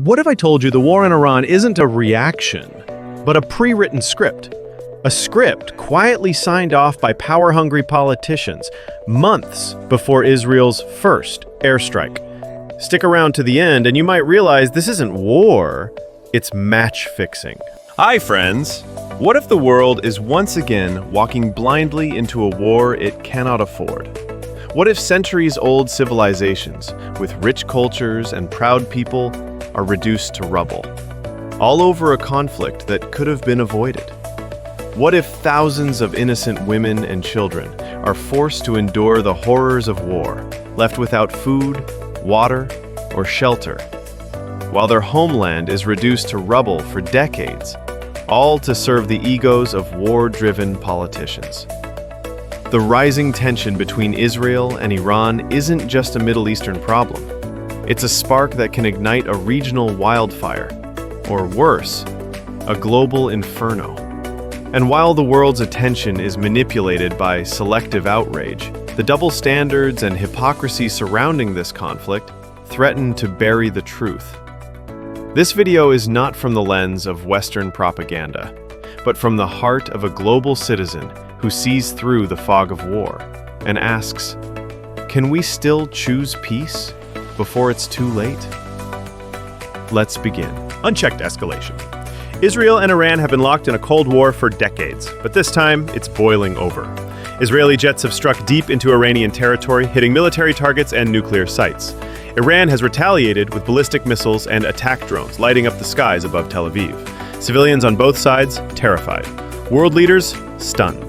What if I told you the war in Iran isn't a reaction, but a pre-written script? A script quietly signed off by power-hungry politicians months before Israel's first airstrike. Stick around to the end and you might realize this isn't war, it's match-fixing. Hi, friends! What if the world is once again walking blindly into a war it cannot afford? What if centuries-old civilizations, with rich cultures and proud people, are reduced to rubble, all over a conflict that could have been avoided? What if thousands of innocent women and children are forced to endure the horrors of war, left without food, water, or shelter, while their homeland is reduced to rubble for decades, all to serve the egos of war-driven politicians? The rising tension between Israel and Iran isn't just a Middle Eastern problem. It's a spark that can ignite a regional wildfire, or worse, a global inferno. And while the world's attention is manipulated by selective outrage, the double standards and hypocrisy surrounding this conflict threaten to bury the truth. This video is not from the lens of Western propaganda, but from the heart of a global citizen who sees through the fog of war and asks, can we still choose peace before it's too late? Let's begin. Unchecked escalation. Israel and Iran have been locked in a Cold War for decades, but this time it's boiling over. Israeli jets have struck deep into Iranian territory, hitting military targets and nuclear sites. Iran has retaliated with ballistic missiles and attack drones lighting up the skies above Tel Aviv. Civilians on both sides terrified. World leaders stunned.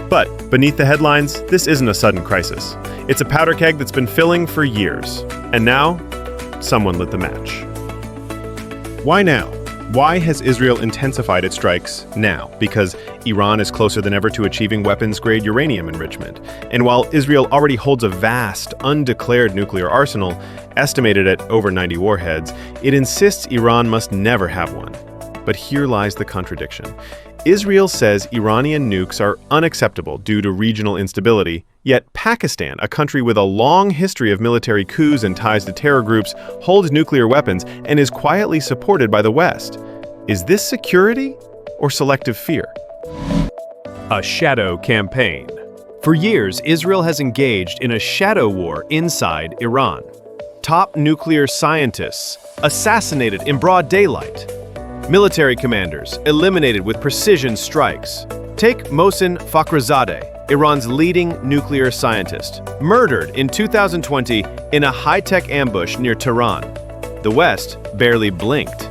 But beneath the headlines, this isn't a sudden crisis. It's a powder keg that's been filling for years. And now, someone lit the match. Why now? Why has Israel intensified its strikes now? Because Iran is closer than ever to achieving weapons-grade uranium enrichment. And while Israel already holds a vast, undeclared nuclear arsenal, estimated at over 90 warheads, it insists Iran must never have one. But here lies the contradiction. Israel says Iranian nukes are unacceptable due to regional instability, yet Pakistan, a country with a long history of military coups and ties to terror groups, holds nuclear weapons and is quietly supported by the West. Is this security or selective fear? A shadow campaign. For years, Israel has engaged in a shadow war inside Iran. Top nuclear scientists assassinated in broad daylight. Military commanders eliminated with precision strikes. Take Mohsen Fakhrizadeh, Iran's leading nuclear scientist, murdered in 2020 in a high-tech ambush near Tehran. The West barely blinked.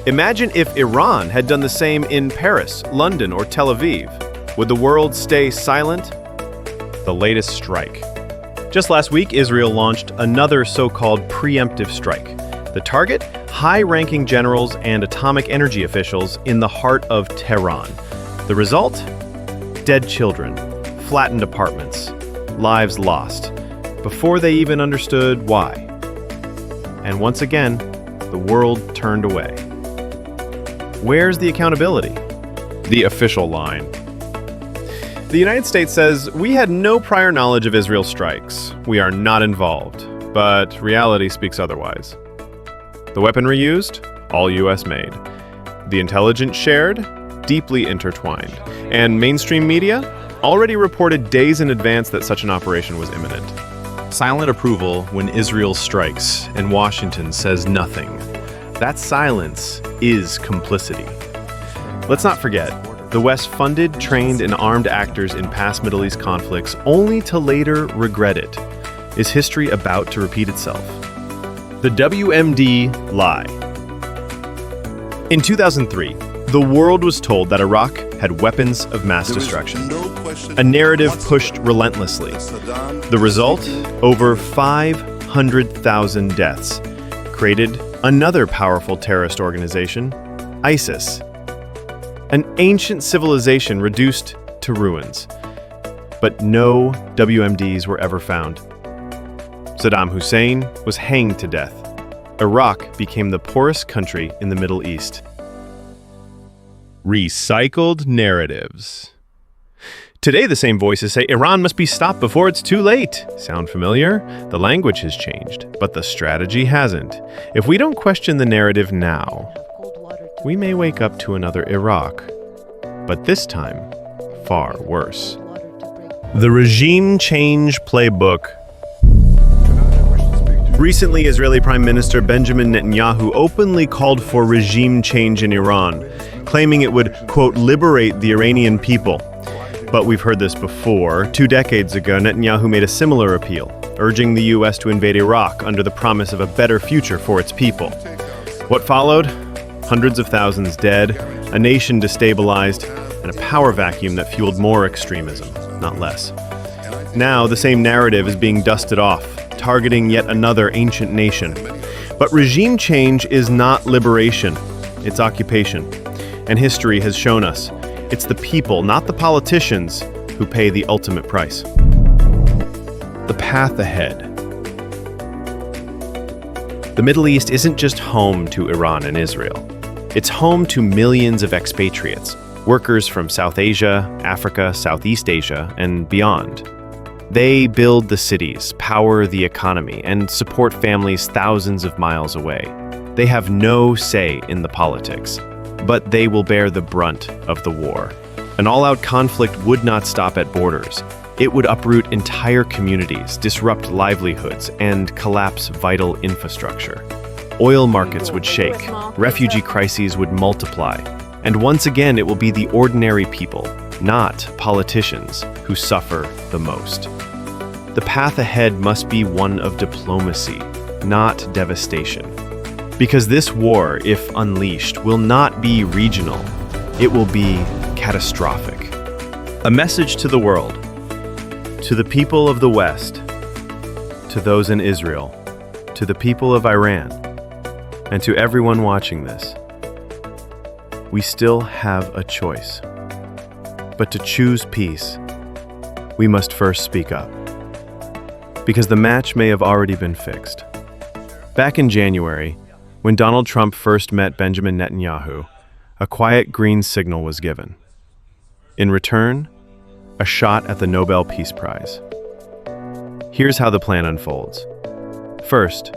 Imagine if Iran had done the same in Paris, London, or Tel Aviv. Would the world stay silent? The latest strike. Just last week, Israel launched another so-called preemptive strike. The target? High-ranking generals and atomic energy officials in the heart of Tehran. The result? Dead children, flattened apartments, lives lost, before they even understood why. And once again, the world turned away. Where's the accountability? The official line. The United States says, we had no prior knowledge of Israel's strikes. We are not involved. But reality speaks otherwise. The weaponry used? All U.S. made. The intelligence shared? Deeply intertwined. And mainstream media? Already reported days in advance that such an operation was imminent. Silent approval when Israel strikes and Washington says nothing. That silence is complicity. Let's not forget, the West funded, trained, and armed actors in past Middle East conflicts only to later regret it. Is history about to repeat itself? The WMD lie. In 2003, the world was told that Iraq had weapons of mass destruction. A narrative pushed relentlessly. The result? Over 500,000 deaths. Created another powerful terrorist organization, ISIS. An ancient civilization reduced to ruins. But no WMDs were ever found. Saddam Hussein was hanged to death. Iraq became the poorest country in the Middle East. Recycled narratives. Today, the same voices say Iran must be stopped before it's too late. Sound familiar? The language has changed, but the strategy hasn't. If we don't question the narrative now, we may wake up to another Iraq, but this time, far worse. The regime change playbook. Recently, Israeli Prime Minister Benjamin Netanyahu openly called for regime change in Iran, claiming it would, quote, liberate the Iranian people. But we've heard this before. 2 decades ago, Netanyahu made a similar appeal, urging the U.S. to invade Iraq under the promise of a better future for its people. What followed? Hundreds of thousands dead, a nation destabilized, and a power vacuum that fueled more extremism, not less. Now, the same narrative is being dusted off, targeting yet another ancient nation. But regime change is not liberation, it's occupation. And history has shown us, it's the people, not the politicians, who pay the ultimate price. The path ahead. The Middle East isn't just home to Iran and Israel. It's home to millions of expatriates, workers from South Asia, Africa, Southeast Asia, and beyond. They build the cities, power the economy, and support families thousands of miles away. They have no say in the politics, but they will bear the brunt of the war. An all-out conflict would not stop at borders. It would uproot entire communities, disrupt livelihoods, and collapse vital infrastructure. Oil markets would shake, refugee crises would multiply, and once again it will be the ordinary people, not politicians, who suffer the most. The path ahead must be one of diplomacy, not devastation. Because this war, if unleashed, will not be regional. It will be catastrophic. A message to the world, to the people of the West, to those in Israel, to the people of Iran, and to everyone watching this. We still have a choice. But to choose peace, we must first speak up. Because the match may have already been fixed. Back in January, when Donald Trump first met Benjamin Netanyahu, a quiet green signal was given. In return, a shot at the Nobel Peace Prize. Here's how the plan unfolds. First,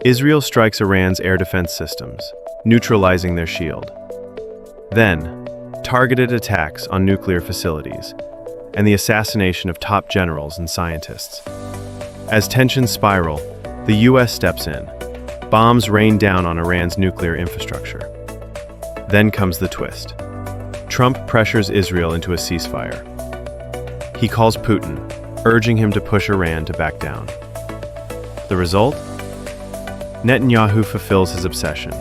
Israel strikes Iran's air defense systems, neutralizing their shield. Then, targeted attacks on nuclear facilities, and the assassination of top generals and scientists. As tensions spiral, the U.S. steps in. Bombs rain down on Iran's nuclear infrastructure. Then comes the twist. Trump pressures Israel into a ceasefire. He calls Putin, urging him to push Iran to back down. The result? Netanyahu fulfills his obsession,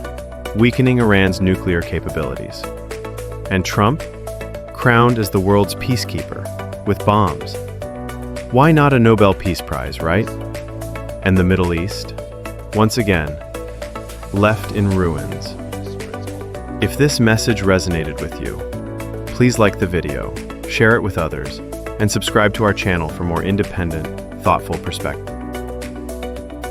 weakening Iran's nuclear capabilities. And Trump, crowned as the world's peacekeeper, with bombs. Why not a Nobel Peace Prize, right? And the Middle East, once again, left in ruins. If this message resonated with you, please like the video, share it with others, and subscribe to our channel for more independent, thoughtful perspectives.